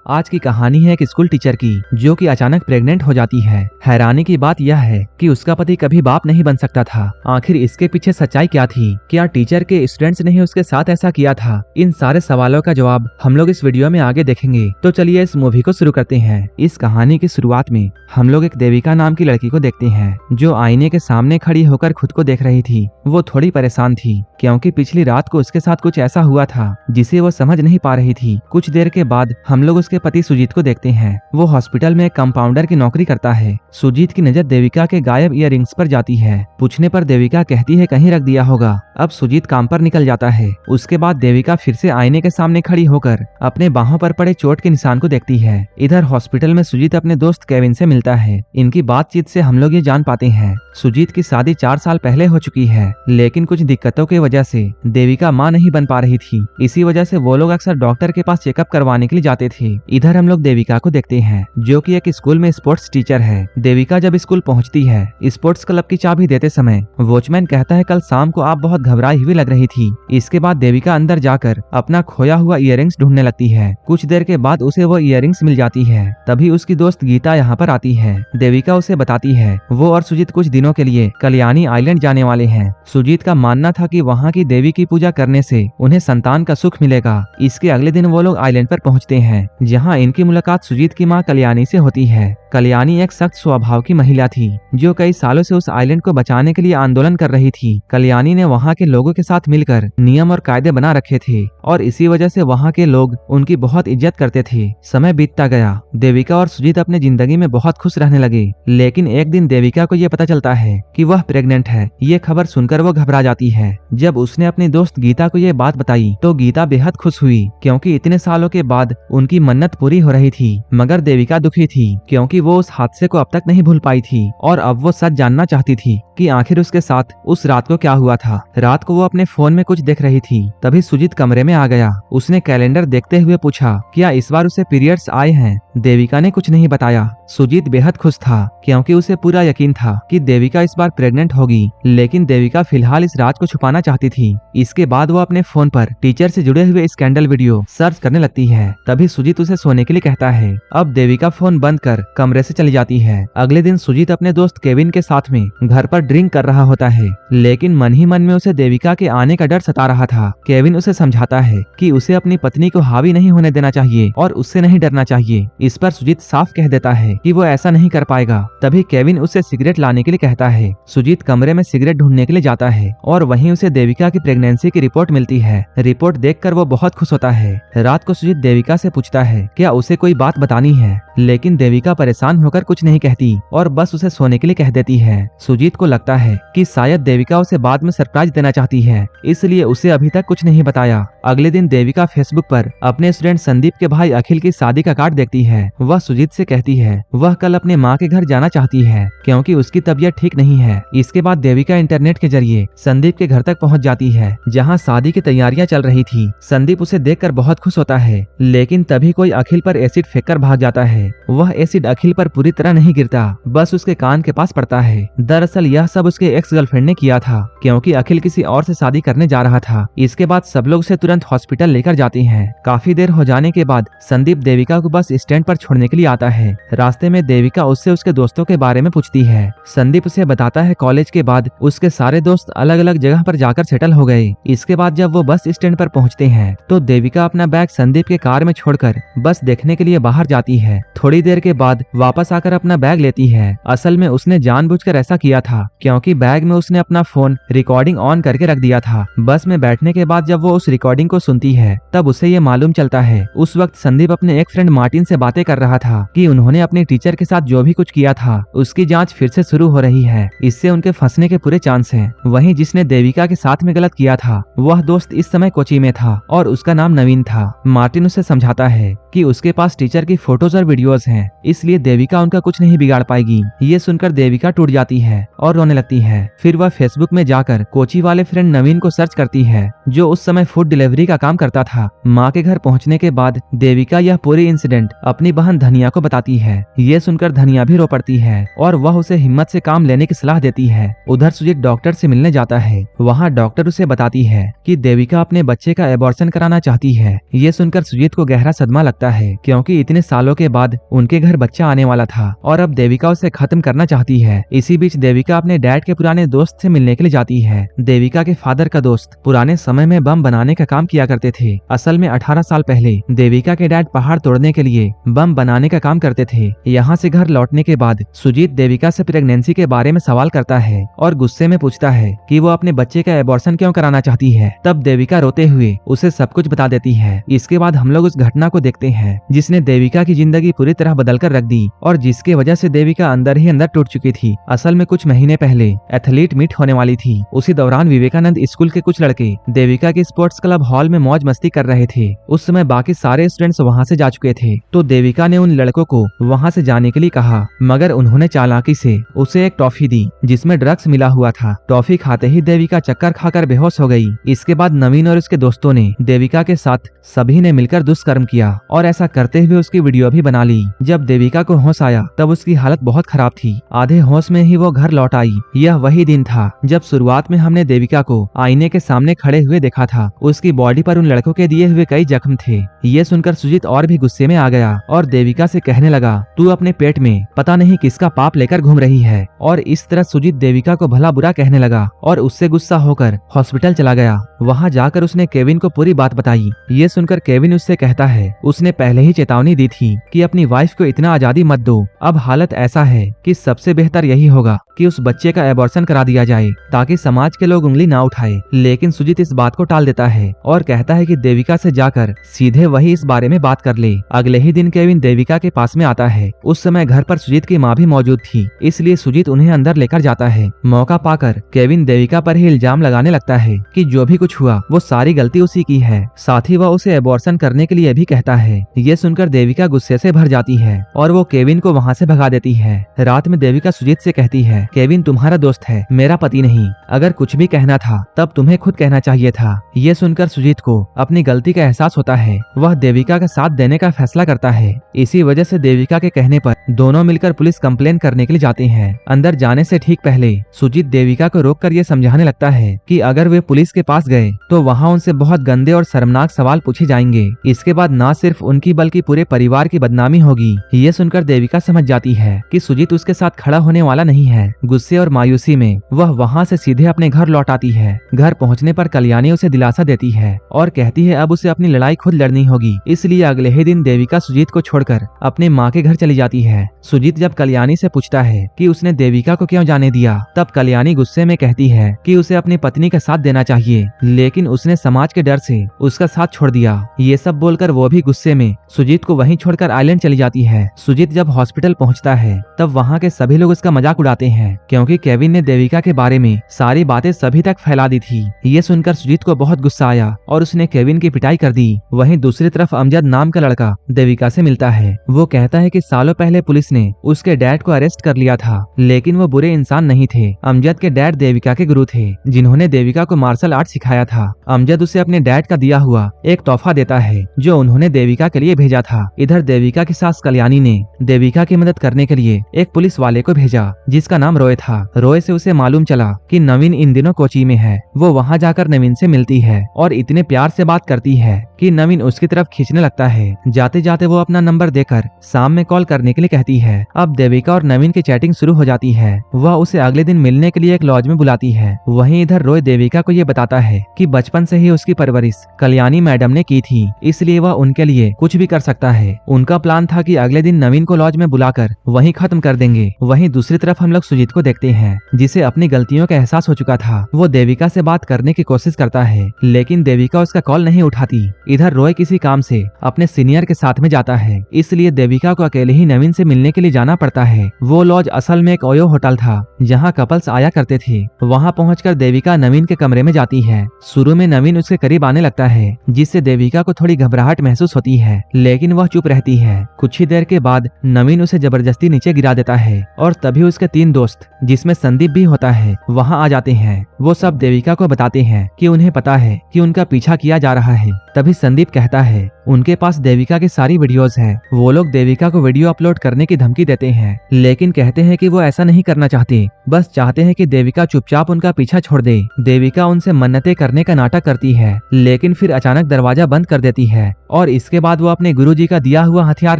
आज की कहानी है एक स्कूल टीचर की जो कि अचानक प्रेग्नेंट हो जाती है। हैरानी की बात यह है कि उसका पति कभी बाप नहीं बन सकता था। आखिर इसके पीछे सच्चाई क्या थी? क्या टीचर के स्टूडेंट्स ने ही उसके साथ ऐसा किया था? इन सारे सवालों का जवाब हम लोग इस वीडियो में आगे देखेंगे। तो चलिए इस मूवी को शुरू करते हैं। इस कहानी की शुरुआत में हम लोग एक देविका नाम की लड़की को देखते हैं जो आईने के सामने खड़ी होकर खुद को देख रही थी। वो थोड़ी परेशान थी क्योंकि पिछली रात को उसके साथ कुछ ऐसा हुआ था जिसे वो समझ नहीं पा रही थी। कुछ देर के बाद हम लोग उसके पति सुजीत को देखते हैं। वो हॉस्पिटल में कंपाउंडर की नौकरी करता है। सुजीत की नजर देविका के गायब इयररिंग्स पर जाती है। पूछने पर देविका कहती है कहीं रख दिया होगा। अब सुजीत काम पर निकल जाता है। उसके बाद देविका फिर से आईने के सामने खड़ी होकर अपने बाहों पर पड़े चोट के निशान को देखती है। इधर हॉस्पिटल में सुजीत अपने दोस्त केविन से मिलता है। इनकी बातचीत से हम लोग ये जान पाते हैं सुजीत की शादी 4 साल पहले हो चुकी है, लेकिन कुछ दिक्कतों की वजह से देविका मां नहीं बन पा रही थी। इसी वजह से वो लोग अक्सर डॉक्टर के पास चेकअप करवाने के लिए जाते थे। इधर हम लोग देविका को देखते हैं जो कि एक स्कूल में स्पोर्ट्स टीचर है। देविका जब स्कूल पहुंचती है, स्पोर्ट्स क्लब की चाबी देते समय वॉचमैन कहता है कल शाम को आप बहुत घबराई हुई लग रही थी। इसके बाद देविका अंदर जाकर अपना खोया हुआ इयररिंग्स ढूंढने लगती है। कुछ देर के बाद उसे वो इयररिंग्स मिल जाती है। तभी उसकी दोस्त गीता यहाँ पर आती है। देविका उसे बताती है वो और सुजीत कुछ दिनों के लिए कल्याणी आइलैंड जाने वाले हैं। सुजीत का मानना था कि वहाँ की देवी की पूजा करने से उन्हें संतान का सुख मिलेगा। इसके अगले दिन वो लोग आइलैंड पर पहुँचते हैं जहाँ इनकी मुलाकात सुजीत की माँ कल्याणी से होती है। कल्याणी एक सख्त स्वभाव की महिला थी जो कई सालों से उस आइलैंड को बचाने के लिए आंदोलन कर रही थी। कल्याणी ने वहाँ के लोगों के साथ मिलकर नियम और कायदे बना रखे थे और इसी वजह से वहाँ के लोग उनकी बहुत इज्जत करते थे। समय बीतता गया। देविका और सुजीत अपने जिंदगी में बहुत खुश रहने लगे, लेकिन एक दिन देविका को ये पता चलता है कि वह प्रेग्नेंट है। ये खबर सुनकर वो घबरा जाती है। जब उसने अपनी दोस्त गीता को ये बात बताई तो गीता बेहद खुश हुई क्योंकि इतने सालों के बाद उनकी मन्नत पूरी हो रही थी। मगर देविका दुखी थी क्योंकि वो उस हादसे को अब तक नहीं भूल पाई थी और अब वो सच जानना चाहती थी कि आखिर उसके साथ उस रात को क्या हुआ था। रात को वो अपने फोन में कुछ देख रही थी। तभी सुजीत कमरे में आ गया। उसने कैलेंडर देखते हुए पूछा क्या इस बार उसे पीरियड्स आए हैं। देविका ने कुछ नहीं बताया। सुजीत बेहद खुश था क्योंकि उसे पूरा यकीन था कि देविका इस बार प्रेग्नेंट होगी, लेकिन देविका फिलहाल इस राज को छुपाना चाहती थी। इसके बाद वो अपने फोन पर टीचर से जुड़े हुए स्कैंडल वीडियो सर्च करने लगती है। तभी सुजीत उसे सोने के लिए कहता है। अब देविका फोन बंद कर कमरे से चली जाती है। अगले दिन सुजीत अपने दोस्त केविन के साथ में घर पर ड्रिंक कर रहा होता है, लेकिन मन ही मन में उसे देविका के आने का डर सता रहा था। केविन उसे समझाता है कि उसे अपनी पत्नी को हावी नहीं होने देना चाहिए और उससे नहीं डरना चाहिए। इस पर सुजीत साफ कह देता है कि वो ऐसा नहीं कर पाएगा। तभी केविन उसे सिगरेट लाने के लिए कहता है। सुजीत कमरे में सिगरेट ढूंढने के लिए जाता है और वहीं उसे देविका की प्रेगनेंसी की रिपोर्ट मिलती है। रिपोर्ट देखकर वो बहुत खुश होता है। रात को सुजीत देविका से पूछता है क्या उसे कोई बात बतानी है, लेकिन देविका परेशान होकर कुछ नहीं कहती और बस उसे सोने के लिए कह देती है। सुजीत को लगता है कि शायद देविका उसे बाद में सरप्राइज देना चाहती है, इसलिए उसे अभी तक कुछ नहीं बताया। अगले दिन देविका फेसबुक पर अपने स्टूडेंट संदीप के भाई अखिल की शादी का कार्ड देखती है। वह सुजीत से कहती है वह कल अपने माँ के घर जाना चाहती है क्योंकि उसकी तबीयत ठीक नहीं है। इसके बाद देविका इंटरनेट के जरिए संदीप के घर तक पहुँच जाती है जहाँ शादी की तैयारियां चल रही थी। संदीप उसे देखकर बहुत खुश होता है, लेकिन तभी कोई अखिल पर एसिड फेंककर भाग जाता है। वह एसिड अखिल पर पूरी तरह नहीं गिरता, बस उसके कान के पास पड़ता है। दरअसल यह सब उसके एक्स गर्लफ्रेंड ने किया था क्योंकि अखिल किसी और से शादी करने जा रहा था। इसके बाद सब लोग उसे तुरंत हॉस्पिटल लेकर जाते हैं। काफी देर हो जाने के बाद संदीप देविका को बस स्टैंड पर छोड़ने के लिए आता है। रास्ते में देविका उससे उसके दोस्तों के बारे में पूछती है। संदीप उसे बताता है कॉलेज के बाद उसके सारे दोस्त अलग अलग जगह पर जाकर सेटल हो गए। इसके बाद जब वो बस स्टैंड पर पहुंचते हैं तो देविका अपना बैग संदीप के कार में छोड़कर बस देखने के लिए बाहर जाती है। थोड़ी देर के बाद वापस आकर अपना बैग लेती है। असल में उसने जानबूझकर ऐसा किया था क्योंकि बैग में उसने अपना फोन रिकॉर्डिंग ऑन करके रख दिया था। बस में बैठने के बाद जब वो उस रिकॉर्डिंग को सुनती है तब उसे ये मालूम चलता है उस वक्त संदीप अपने एक फ्रेंड मार्टिन से बातें कर रहा था कि उन्होंने अपने टीचर के साथ जो भी कुछ किया था उसकी जांच फिर से शुरू हो रही है। इससे उनके फंसने के पूरे चांस हैं। वहीं जिसने देविका के साथ में गलत किया था वह दोस्त इस समय कोची में था और उसका नाम नवीन था। मार्टिन उसे समझाता है कि उसके पास टीचर की फोटोज और वीडियोस हैं, इसलिए देविका उनका कुछ नहीं बिगाड़ पाएगी। ये सुनकर देविका टूट जाती है और रोने लगती है। फिर वह फेसबुक में जाकर कोची वाले फ्रेंड नवीन को सर्च करती है, जो उस समय फूड डिलीवरी का काम करता था। माँ के घर पहुँचने के बाद देविका यह पूरी इंसिडेंट अपनी बहन धनिया को बताती है। ये सुनकर धनिया भी रो पड़ती है और वह उसे हिम्मत से काम लेने की सलाह देती है। उधर सुजीत डॉक्टर से मिलने जाता है। वहाँ डॉक्टर उसे बताती है कि देविका अपने बच्चे का एबॉर्शन कराना चाहती है। ये सुनकर सुजीत को गहरा सदमा लगता है, क्योंकि इतने सालों के बाद उनके घर बच्चा आने वाला था और अब देविका उसे खत्म करना चाहती है। इसी बीच देविका अपने डैड के पुराने दोस्त से मिलने के लिए जाती है। देविका के फादर का दोस्त पुराने समय में बम बनाने का काम किया करते थे। असल में 18 साल पहले देविका के डैड पहाड़ तोड़ने के लिए बम बनाने का काम करते थे। यहाँ से घर लौटने के बाद सुजीत देविका से प्रेगनेंसी के बारे में सवाल करता है और गुस्से में पूछता है कि वो अपने बच्चे का एबॉर्शन क्यों कराना चाहती है। तब देविका रोते हुए उसे सब कुछ बता देती है। इसके बाद हम लोग उस घटना को देखते हैं जिसने देविका की जिंदगी पूरी तरह बदल कर रख दी और जिसके वजह से देविका अंदर ही अंदर टूट चुकी थी। असल में कुछ महीने पहले एथलीट मीट होने वाली थी। उसी दौरान विवेकानंद स्कूल के कुछ लड़के देविका के स्पोर्ट्स क्लब हॉल में मौज मस्ती कर रहे थे। उस समय बाकी सारे स्टूडेंट्स वहाँ से जा चुके थे, तो देविका ने उन लड़कों को वहाँ से जाने के लिए कहा, मगर उन्होंने चालाकी से उसे एक टॉफी दी जिसमें ड्रग्स मिला हुआ था। टॉफी खाते ही देविका चक्कर खाकर बेहोश हो गई। इसके बाद नवीन और उसके दोस्तों ने देविका के साथ सभी ने मिलकर दुष्कर्म किया और ऐसा करते हुए उसकी वीडियो भी बना ली। जब देविका को होश आया तब उसकी हालत बहुत खराब थी। आधे होश में ही वो घर लौट आई। यह वही दिन था जब शुरुआत में हमने देविका को आईने के सामने खड़े हुए देखा था। उसकी बॉडी पर उन लड़कों के दिए हुए कई जख्म थे। ये सुनकर सुजीत और भी गुस्से में आ गया और देविका से कहने लगा, तू अपने पेट में पता नहीं किसका पाप लेकर घूम रही है। और इस तरह सुजीत देविका को भला बुरा कहने लगा और उससे गुस्सा होकर हॉस्पिटल चला गया। वहाँ जाकर उसने केविन को पूरी बात बताई। ये सुनकर केविन उससे कहता है, उसने पहले ही चेतावनी दी थी कि अपनी वाइफ को इतना आजादी मत दो। अब हालत ऐसा है कि सबसे बेहतर यही होगा कि उस बच्चे का एबॉर्शन करा दिया जाए ताकि समाज के लोग उंगली ना उठाए। लेकिन सुजीत इस बात को टाल देता है और कहता है कि देविका से जाकर सीधे वही इस बारे में बात कर ले। अगले ही दिन केविन देविका के पास में आता है। उस समय घर पर सुजीत की माँ भी मौजूद थी, इसलिए सुजीत उन्हें अंदर लेकर जाता है। मौका पाकर केविन देविका पर ही इल्जाम लगाने लगता है कि जो भी कुछ हुआ वो सारी गलती उसी की है। साथ ही वह उसे एबॉर्शन करने के लिए भी कहता है। ये सुनकर देविका गुस्से से भर जाती है और वो केविन को वहाँ से भगा देती है। रात में देविका सुजीत से कहती है, केविन तुम्हारा दोस्त है, मेरा पति नहीं। अगर कुछ भी कहना था तब तुम्हें खुद कहना चाहिए था। ये सुनकर सुजीत को अपनी गलती का एहसास होता है। वह देविका का साथ देने का फैसला करता है। इसी वजह से देविका के कहने पर दोनों मिलकर पुलिस कंप्लेन करने के लिए जाते हैं। अंदर जाने से ठीक पहले सुजीत देविका को रोककर ये समझाने लगता है कि अगर वे पुलिस के पास गए तो वहाँ उनसे बहुत गंदे और शर्मनाक सवाल पूछे जाएंगे। इसके बाद न सिर्फ उनकी बल्कि पूरे परिवार की बदनामी होगी। ये सुनकर देविका समझ जाती है कि सुजीत उसके साथ खड़ा होने वाला नहीं है। गुस्से और मायूसी में वह वहाँ से सीधे अपने घर लौट आती है। घर पहुँचने पर कल्याणी उसे दिलासा देती है और कहती है अब उसे अपनी लड़ाई खुद लड़नी होगी। इसलिए अगले ही दिन देविका सुजीत को छोड़कर अपने माँ के घर चली जाती है। सुजीत जब कल्याणी से पूछता है कि उसने देविका को क्यों जाने दिया, तब कल्याणी गुस्से में कहती है कि उसे अपनी पत्नी का साथ देना चाहिए, लेकिन उसने समाज के डर से उसका साथ छोड़ दिया। ये सब बोलकर वो भी गुस्से में सुजीत को वहीं छोड़कर आइलैंड चली जाती है। सुजीत जब हॉस्पिटल पहुंचता है तब वहाँ के सभी लोग उसका मजाक उड़ाते हैं, क्योंकि केविन ने देविका के बारे में सारी बातें सभी तक फैला दी थी। ये सुनकर सुजीत को बहुत गुस्सा आया और उसने केविन की पिटाई कर दी। वहीं दूसरी तरफ अमजद नाम का लड़का देविका से मिलता है। वो कहता है कि सालों पहले पुलिस ने उसके डैड को अरेस्ट कर लिया था, लेकिन वो बुरे इंसान नहीं थे। अमजद के डैड देविका के गुरु थे, जिन्होंने देविका को मार्शल आर्ट सिखाया था। अमजद उसे अपने डैड का दिया हुआ एक तोहफा देता है जो उन्होंने देविका के लिए भेजा था। इधर देविका की सास कल्याणी ने देविका की मदद करने के लिए एक पुलिस वाले को भेजा जिसका नाम रॉय था। रॉय से उसे मालूम चला कि नवीन इन दिनों कोची में है। वो वहाँ जाकर नवीन से मिलती है और इतने प्यार से बात करती है कि नवीन उसकी तरफ खींचने लगता है। जाते जाते वो अपना नंबर देकर शाम में कॉल करने के लिए कहती है। अब देविका और नवीन की चैटिंग शुरू हो जाती है। वह उसे अगले दिन मिलने के लिए एक लॉज में बुलाती है। वहीं इधर रॉय देविका को ये बताता है कि बचपन से ही उसकी परवरिश कल्याणी मैडम ने की थी, इसलिए वह उनके लिए कुछ भी कर सकता है। उनका प्लान था कि अगले दिन नवीन को लॉज में बुलाकर वहीं खत्म कर देंगे। वहीं दूसरी तरफ हम लोग सुजीत को देखते हैं, जिसे अपनी गलतियों का एहसास हो चुका था। वो देविका से बात करने की कोशिश करता है, लेकिन देविका उसका कॉल नहीं उठाती। इधर रॉय किसी काम से अपने सीनियर के साथ में जाता है, इसलिए देविका को अकेले ही नवीन से मिलने के लिए जाना पड़ता है। वो लॉज असल में एक ओयो होटल था जहाँ कपल्स आया करते थे। वहाँ पहुंचकर देविका नवीन के कमरे में जाती है। शुरू में नवीन उसके करीब आने लगता है, जिससे देविका को थोड़ी घबराहट महसूस होती है, लेकिन वह चुप रहती है। कुछ ही देर के बाद नवीन उसे जबरदस्ती नीचे गिरा देता है और तभी उसके 3 दोस्त जिसमें संदीप भी होता है वहाँ आ जाते हैं। वो सब देविका को बताते हैं कि उन्हें पता है कि उनका पीछा किया जा रहा है। तभी संदीप कहता है उनके पास देविका की सारी वीडियोस हैं। वो लोग देविका को वीडियो अपलोड करने की धमकी देते हैं, लेकिन कहते हैं कि वो ऐसा नहीं करना चाहते, बस चाहते हैं कि देविका चुपचाप उनका पीछा छोड़ दे। देविका उनसे मन्नतें करने का नाटक करती है, लेकिन फिर अचानक दरवाजा बंद कर देती है और इसके बाद वो अपने गुरुजी का दिया हुआ हथियार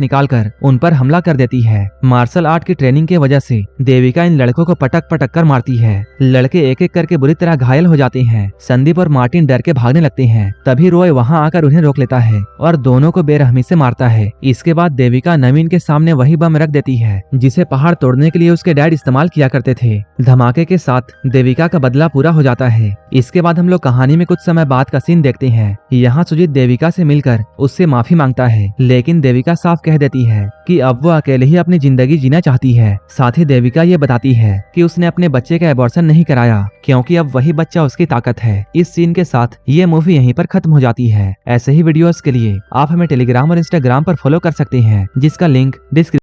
निकालकर उन पर हमला कर देती है। मार्शल आर्ट की ट्रेनिंग की वजह से देविका इन लड़कों को पटक पटक कर मारती है। लड़के एक एक करके बुरी तरह घायल हो जाते हैं। संदीप और मार्टिन डर के भागने लगते हैं। तभी रॉय वहाँ आकर उन्हें रोक लेता है और दोनों को बेरहमी से मारता है। इसके बाद देविका नवीन के सामने वही बम रख देती है जिसे पहाड़ तोड़ने के लिए उसके डैड इस्तेमाल किया करते थे। धमाके के साथ देविका का बदला पूरा हो जाता है। इसके बाद हम लोग कहानी में कुछ समय बाद का सीन देखते हैं। यहाँ सुजीत देविका से मिलकर उससे माफी मांगता है, लेकिन देविका साफ कह देती है कि अब वो अकेले ही अपनी जिंदगी जीना चाहती है। साथ ही देविका ये बताती है कि उसने अपने बच्चे का एबॉर्शन नहीं कराया क्योंकि अब वही बच्चा उसकी ताकत है। इस सीन के साथ ये मूवी यहीं पर खत्म हो जाती है। ऐसे ही वीडियोस के लिए आप हमें टेलीग्राम और इंस्टाग्राम पर फॉलो कर सकते हैं, जिसका लिंक डिस्क्रिप्शन